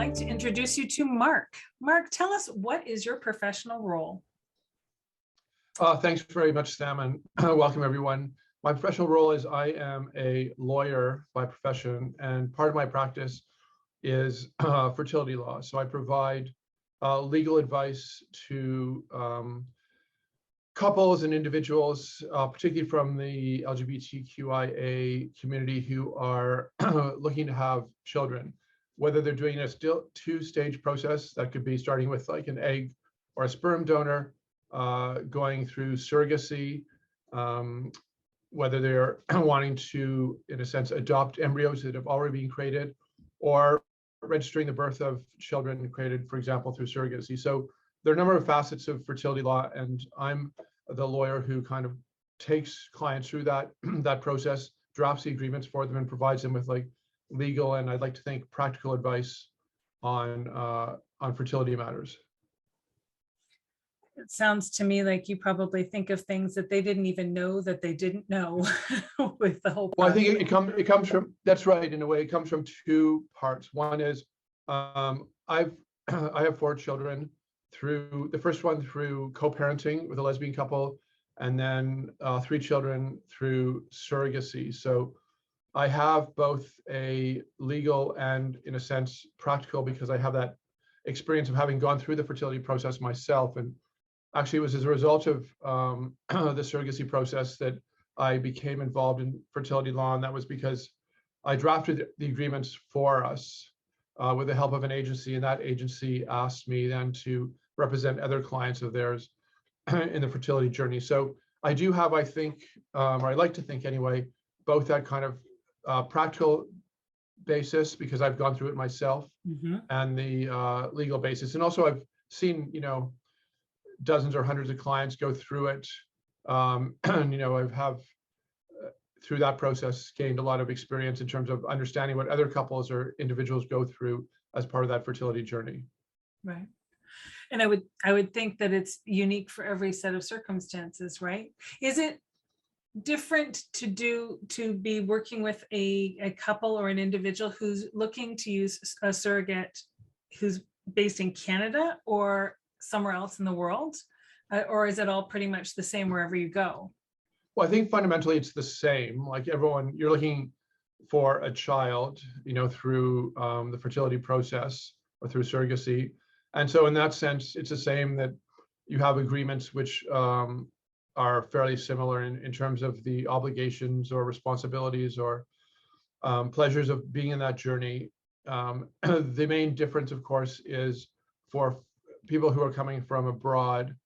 like to introduce you to Marc. Marc, tell us, what is your professional role? Thanks very much, Sam, and welcome everyone. My professional role is I am a lawyer by profession, and part of my practice is fertility law. So I provide legal advice to couples and individuals, particularly from the LGBTQIA community, who are looking to have children, whether they're doing a still two-stage process that could be starting with like an egg or a sperm donor, going through surrogacy, whether they're wanting to, in a sense, adopt embryos that have already been created, or registering the birth of children created, for example, through surrogacy. So there are a number of facets of fertility law, and I'm the lawyer who kind of takes clients through that that process, drafts the agreements for them, and provides them with like legal and, I'd like to think, practical advice on fertility matters. It sounds to me like you probably think of things that they didn't even know that they didn't know with the whole process. Well, I think it comes from, that's right, in a way, it comes from two parts. One is I have 4 children, through the first one through co-parenting with a lesbian couple, and then 3 children through surrogacy. So I have both a legal and, in a sense, practical, because I have that experience of having gone through the fertility process myself. And actually, it was as a result of the surrogacy process that I became involved in fertility law, and that was because I drafted the agreements for us with the help of an agency, and that agency asked me then to represent other clients of theirs in the fertility journey. So I do have, I think, or I like to think anyway, both that kind of practical basis, because I've gone through it myself, and the legal basis. And also I've seen, dozens or hundreds of clients go through it. And, I've have through that process gained a lot of experience in terms of understanding what other couples or individuals go through as part of that fertility journey. Right. And I would think that it's unique for every set of circumstances, right? Is it different to be working with a couple or an individual who's looking to use a surrogate who's based in Canada or somewhere else in the world? Or is it all pretty much the same wherever you go? Well, I think fundamentally it's the same. Like everyone, you're looking for a child, through the fertility process or through surrogacy. And so in that sense, it's the same, that you have agreements which are fairly similar in terms of the obligations or responsibilities or pleasures of being in that journey. The main difference, of course, is for people who are coming from abroad,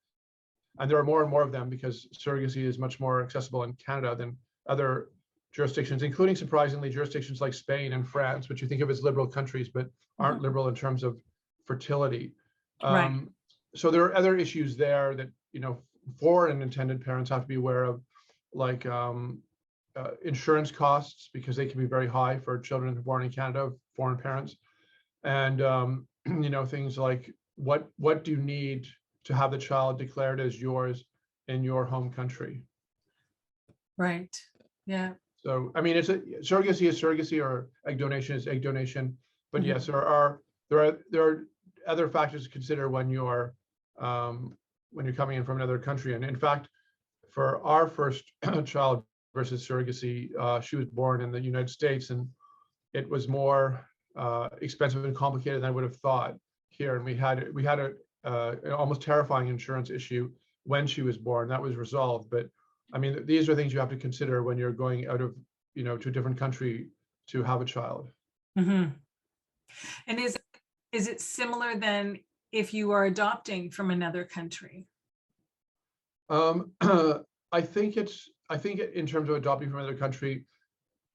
and there are more and more of them because surrogacy is much more accessible in Canada than other jurisdictions, including, surprisingly, jurisdictions like Spain and France, which you think of as liberal countries, but aren't liberal in terms of fertility. Right. So there are other issues there that, foreign intended parents have to be aware of, like insurance costs, because they can be very high for children born in Canada of foreign parents. And, things like what do you need to have the child declared as yours in your home country? Right. Yeah. So, I mean, surrogacy is surrogacy, or egg donation is egg donation. But yes, there are other factors to consider when you're coming in from another country. And in fact, for our first child versus surrogacy, she was born in the United States, and it was more expensive and complicated than I would have thought here. And we had an almost terrifying insurance issue when she was born. That was resolved. But I mean, these are things you have to consider when you're going out of, to a different country to have a child. And is it similar then if you are adopting from another country? I think in terms of adopting from another country,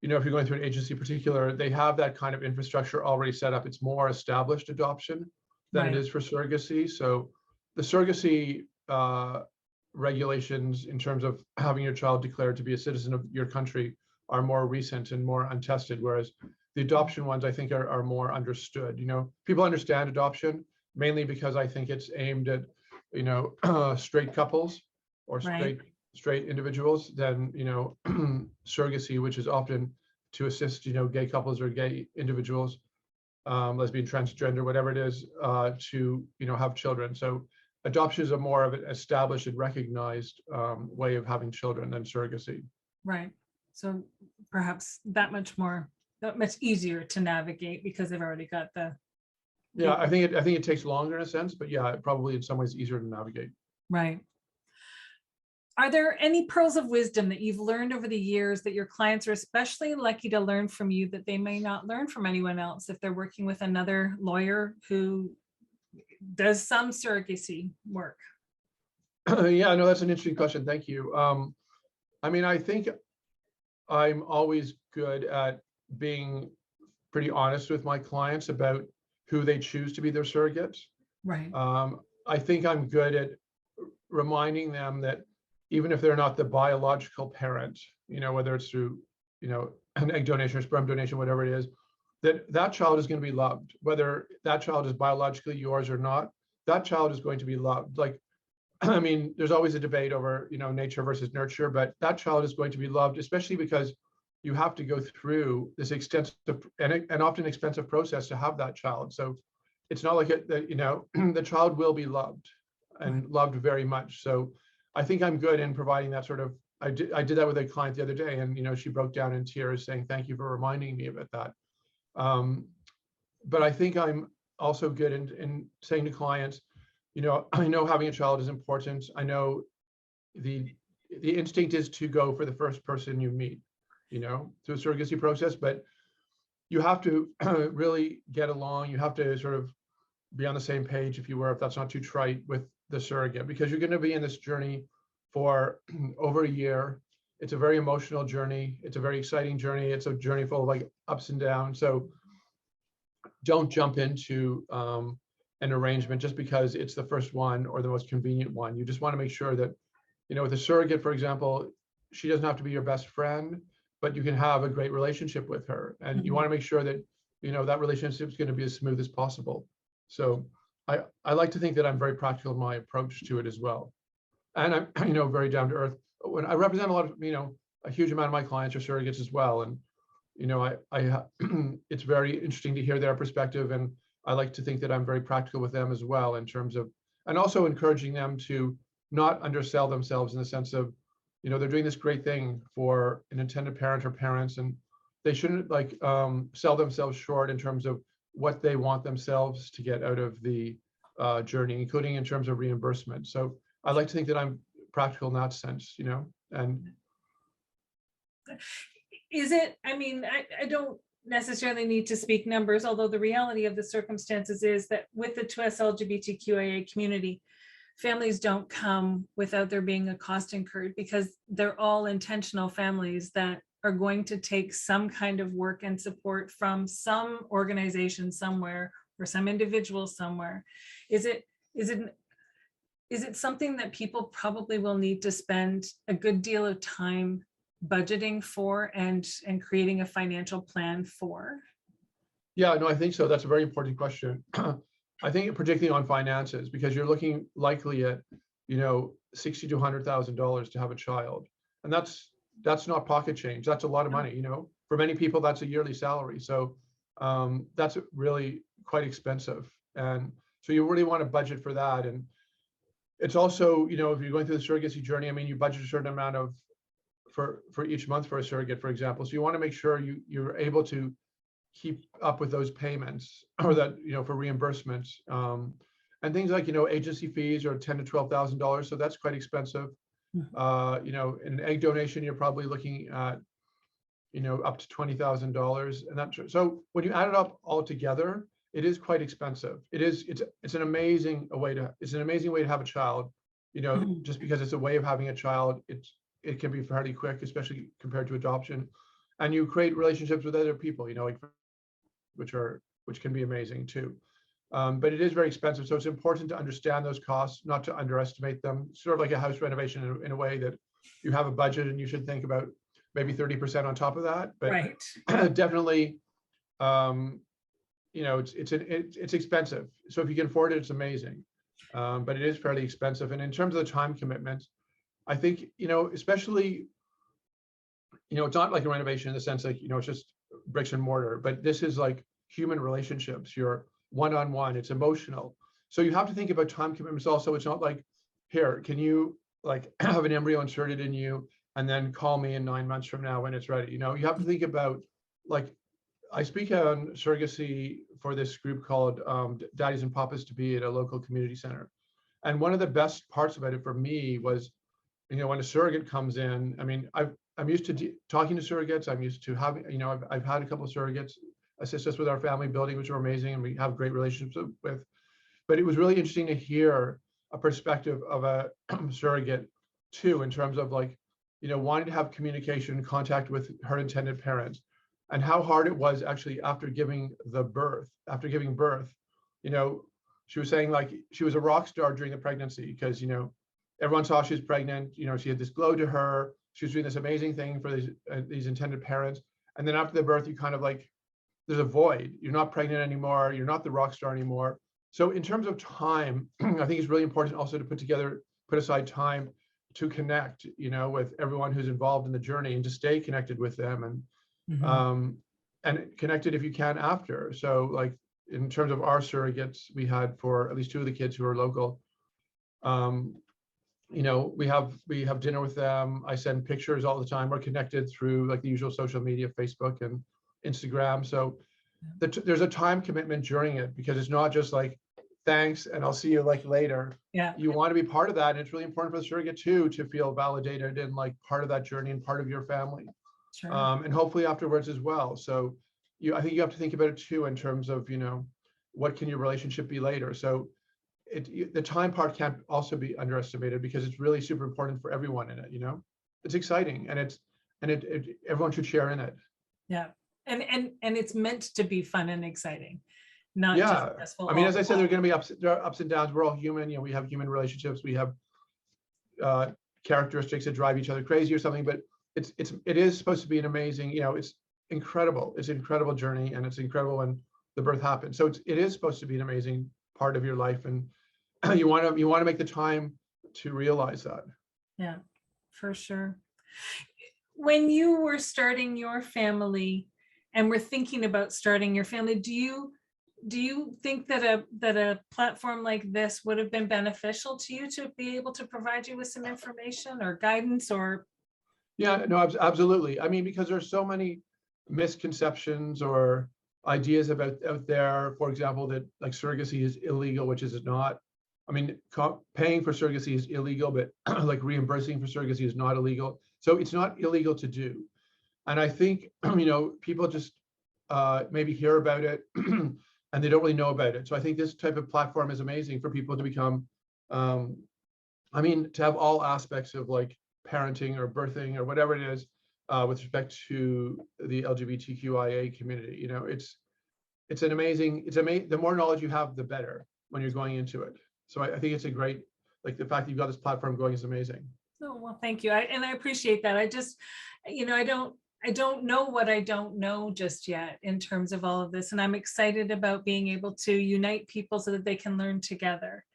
if you're going through an agency in particular, they have that kind of infrastructure already set up. It's more established adoption than it is for surrogacy. So the surrogacy regulations in terms of having your child declared to be a citizen of your country are more recent and more untested, whereas the adoption ones, I think, are more understood. People understand adoption mainly because I think it's aimed at, straight couples or straight individuals than, surrogacy, which is often to assist, gay couples or gay individuals. lesbian, transgender, whatever it is, to, have children. So adoption is a more of an established and recognized way of having children than surrogacy. Right. So perhaps that much easier to navigate because they've already got the. Yeah, I think it takes longer in a sense, but yeah, probably in some ways easier to navigate. Right. Are there any pearls of wisdom that you've learned over the years that your clients are especially lucky to learn from you that they may not learn from anyone else if they're working with another lawyer who does some surrogacy work? Yeah, no, that's an interesting question. Thank you. I think I'm always good at being pretty honest with my clients about who they choose to be their surrogates. Right. I think I'm good at reminding them that even if they're not the biological parent, whether it's through, an egg donation or sperm donation, whatever it is, that child is going to be loved, whether that child is biologically yours or not, that child is going to be loved. Like, there's always a debate over, nature versus nurture, but that child is going to be loved, especially because you have to go through this extensive and often expensive process to have that child. So it's not like the child will be loved and loved very much. So I think I'm good in providing that sort of, I did that with a client the other day, and she broke down in tears saying, thank you for reminding me about that. But I think I'm also good in saying to clients, I know having a child is important. I know the instinct is to go for the first person you meet, through a surrogacy process, but you have to really get along. You have to sort of be on the same page, if that's not too trite, with the surrogate, because you're going to be in this journey for over a year. It's a very emotional journey. It's a very exciting journey. It's a journey full of like ups and downs. So don't jump into an arrangement just because it's the first one or the most convenient one. You just want to make sure that, with a surrogate, for example, she doesn't have to be your best friend, but you can have a great relationship with her. And you want to make sure that, that relationship is going to be as smooth as possible. So I like to think that I'm very practical in my approach to it as well. And I'm, very down to earth. When I represent a lot of, a huge amount of my clients are surrogates as well. And, it's very interesting to hear their perspective. And I like to think that I'm very practical with them as well in terms of, and also encouraging them to not undersell themselves in the sense of, they're doing this great thing for an intended parent or parents, and they shouldn't sell themselves short in terms of what they want themselves to get out of the journey, including in terms of reimbursement. So I like to think that I'm practical in that sense, and. Is it, I don't necessarily need to speak numbers, although the reality of the circumstances is that with the 2S LGBTQIA community, families don't come without there being a cost incurred, because they're all intentional families that are going to take some kind of work and support from some organization somewhere or some individual somewhere. Is it something that people probably will need to spend a good deal of time budgeting for and creating a financial plan for? Yeah, no, I think so. That's a very important question. I think particularly on finances, because you're looking likely at, $60,000 to $100,000 to have a child. And that's not pocket change. That's a lot of money, for many people, that's a yearly salary. So that's really quite expensive. And so you really want to budget for that. And it's also, if you're going through the surrogacy journey, you budget a certain amount of for each month for a surrogate, for example. So you want to make sure you're able to keep up with those payments, or that, for reimbursements, and things like, agency fees are $10,000 to $12,000. So that's quite expensive. In an egg donation, you're probably looking at, up to $20,000. And that, so when you add it up all together, it is quite expensive. It's an amazing way to have a child, just because it's a way of having a child. It can be fairly quick, especially compared to adoption, and you create relationships with other people, which can be amazing too. But it is very expensive, so it's important to understand those costs, not to underestimate them. Sort of like a house renovation in a way that you have a budget and you should think about maybe 30% on top of that. But right. Definitely, it's expensive. So if you can afford it, it's amazing. But it is fairly expensive. And in terms of the time commitment, I think, especially, it's not like a renovation in the sense like, it's just bricks and mortar, but this is like human relationships. You're one-on-one, it's emotional. So you have to think about time commitments also. It's not like, here, can you like have an embryo inserted in you and then call me in 9 months from now when it's ready? You know, you have to think about, like, I speak on surrogacy for this group called Daddies and Papas to Be at a local community center. And one of the best parts about it for me was, you know, when a surrogate comes in, I mean, I'm used to talking to surrogates. I'm used to having, you know, I've had a couple of surrogates assist us with our family building, which are amazing, and we have great relationships with. But it was really interesting to hear a perspective of a surrogate too, in terms of like, you know, wanting to have communication, contact with her intended parents, and how hard it was actually after giving birth, you know, she was saying like she was a rock star during the pregnancy because, you know, everyone saw she was pregnant, you know, she had this glow to her, she was doing this amazing thing for these intended parents. And then after the birth, you kind of like, there's a void. You're not pregnant anymore. You're not the rock star anymore. So in terms of time, I think it's really important also to put aside time to connect, you know, with everyone who's involved in the journey and to stay connected with them and connected if you can after. So like in terms of our surrogates, we had for at least 2 of the kids who are local, you know, we have dinner with them. I send pictures all the time. We're connected through like the usual social media, Facebook and Instagram. So there's a time commitment during it because it's not just like, thanks, and I'll see you like later. Yeah. You want to be part of that. And it's really important for the surrogate too, to feel validated and like part of that journey and part of your family. Sure. And hopefully afterwards as well. So I think you have to think about it too, in terms of, you know, what can your relationship be later? So the time part can't also be underestimated because it's really super important for everyone in it, you know. It's exciting and everyone should share in it. Yeah. And it's meant to be fun and exciting, not just stressful. I mean, as I said, there are going to be there are ups and downs. We're all human, you know, we have human relationships, we have characteristics that drive each other crazy or something, but it is supposed to be an amazing, you know, it's incredible. It's an incredible journey, and it's incredible when the birth happens. So it is supposed to be an amazing part of your life, and you want to make the time to realize that. Yeah, for sure. When you were starting your family and were thinking about starting your family, do you think that a platform like this would have been beneficial to you to be able to provide you with some information or guidance or? Yeah, no, absolutely. I mean, because there's so many misconceptions or ideas out there, for example, that like surrogacy is illegal, which is not. I mean, paying for surrogacy is illegal, but like reimbursing for surrogacy is not illegal. So it's not illegal to do. And I think, you know, people just maybe hear about it and they don't really know about it. So I think this type of platform is amazing for people to become, I mean, to have all aspects of like parenting or birthing or whatever it is with respect to the LGBTQIA community. You know, it's an amazing, the more knowledge you have, the better when you're going into it. So I think it's a great, like the fact that you've got this platform going is amazing. Oh, well, thank you. And I appreciate that. I just, you know, I don't know what I don't know just yet in terms of all of this. And I'm excited about being able to unite people so that they can learn together.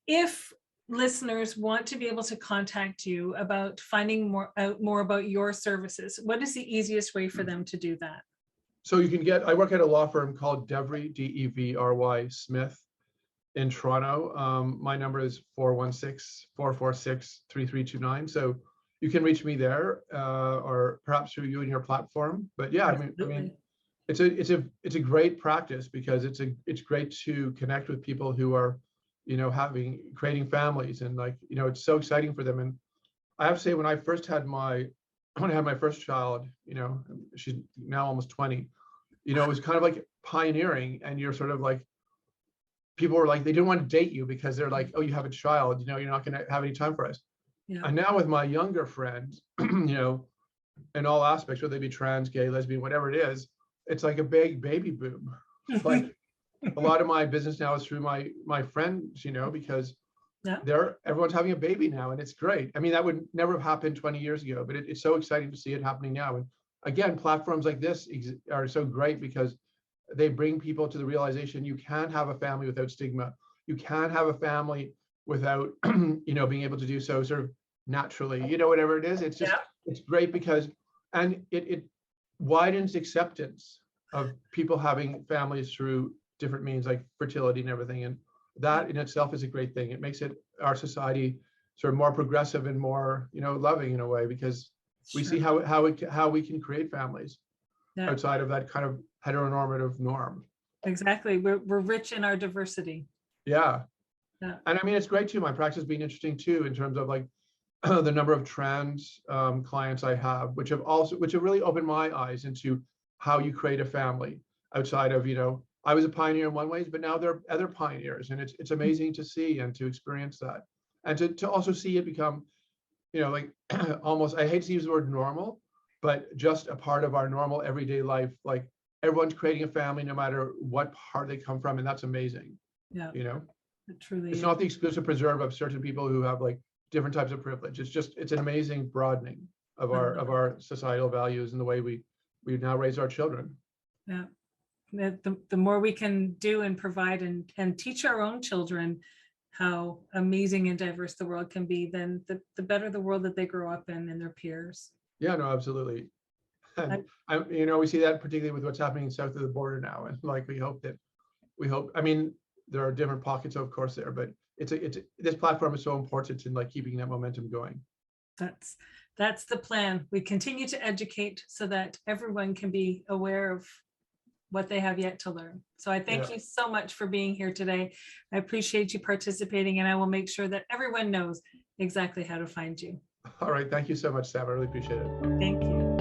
If listeners want to be able to contact you about finding out more about your services, what is the easiest way for them to do that? So you can I work at a law firm called Devry, Devry Smith in Toronto. My number is 416-446-3329. So you can reach me there or perhaps through you and your platform. But yeah, I mean, it's a great practice because it's great to connect with people who are, you know, creating families, and like, you know, it's so exciting for them. And I have to say, when I had my first child, you know, she's now almost 20, you know, it was kind of like pioneering, and you're sort of like, people were like, they didn't want to date you because they're like, oh, you have a child, you know, you're not going to have any time for us. Yeah. And now with my younger friends, you know, in all aspects, whether they be trans, gay, lesbian, whatever it is, it's like a big baby boom. Like a lot of my business now is through my friends, you know, because everyone's having a baby now, and it's great. I mean, that would never have happened 20 years ago, but it's so exciting to see it happening now. And again, platforms like this are so great because they bring people to the realization you can have a family without stigma. You can have a family without, you know, being able to do so sort of naturally, you know, whatever it is. It's just, it's great because, and it widens acceptance of people having families through different means like fertility and everything. And that in itself is a great thing. It makes our society sort of more progressive and more, loving in a way, because we see Sure. how we can create families Yeah, outside of that kind of heteronormative norm. exactly. We're rich in our diversity. Yeah. Yeah. And I mean, it's great too. My practice has been interesting too, in terms of like the number of trans clients I have, which have really opened my eyes into how you create a family outside of, I was a pioneer in one ways, but now there are other pioneers, and it's amazing to see and to experience that, and to also see it become, like almost, I hate to use the word normal, but just a part of our normal everyday life. Like everyone's creating a family no matter what part they come from, and that's amazing. Yeah, You know, it truly it's is. not the exclusive preserve of certain people who have like different types of privilege. It's an amazing broadening of our societal values and the way we now raise our children. Yeah. The more we can do and provide and teach our own children how amazing and diverse the world can be, then the better the world that they grow up in and their peers. Yeah, no, absolutely. And we see that particularly with what's happening south of the border now. And like, we hope, I mean, there are different pockets, of course, there, but this platform is so important in like keeping that momentum going. That's the plan. We continue to educate so that everyone can be aware of what they have yet to learn. So I thank you so much for being here today. I appreciate you participating, and I will make sure that everyone knows exactly how to find you. All right. Thank you so much, Sam. I really appreciate it. Thank you.